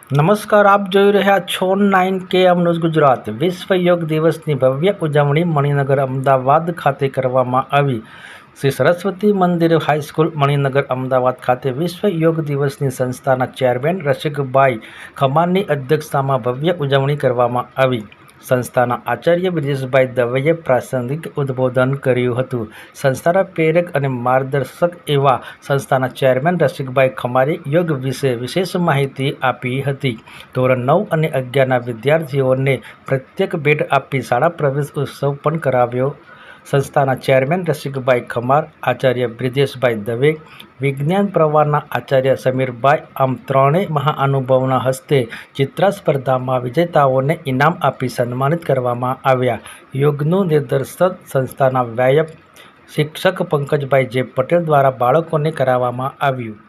નમસ્કાર, આપ જોઈ રહ્યા છો 9KM ન્યૂઝ ગુજરાત। વિશ્વ યોગ દિવસની ભવ્ય ઉજવણી મણિનગર અમદાવાદ ખાતે કરવામાં આવી। શ્રી સરસ્વતી મંદિર હાઈસ્કૂલ મણિનગર અમદાવાદ ખાતે વિશ્વ યોગ દિવસની સંસ્થાના ચેરમેન રસિકભાઈ ખમારની અધ્યક્ષતામાં ભવ્ય ઉજવણી કરવામાં આવી। સંસ્થાના આચાર્ય બ્રિજેશભાઈ દવેએ પ્રાસંગિક ઉદ્બોધન કર્યું હતું। સંસ્થાના પ્રેરક અને માર્ગદર્શક એવા સંસ્થાના ચેરમેન રસિકભાઈ ખમારે યોગ વિશે વિશેષ માહિતી આપી હતી। ધોરણ 9 અને 11ના વિદ્યાર્થીઓને પ્રત્યેક ભેટ આપી શાળા પ્રવેશ ઉત્સવ પણ કરાવ્યો। સંસ્થાના ચેરમેન રસિકભાઈ ખમાર, આચાર્ય બ્રિજેશભાઈ દવે, વિજ્ઞાન પ્રવાહના આચાર્ય સમીરભાઈ આમ ત્રણેય મહાનુભાવોના હસ્તે ચિત્ર સ્પર્ધામાં વિજેતાઓને ઇનામ આપી સન્માનિત કરવામાં આવ્યા। યોગનું નિદર્શન સંસ્થાના વ્યાયામ શિક્ષક પંકજભાઈ જે પટેલ દ્વારા બાળકોને કરાવવામાં આવ્યું।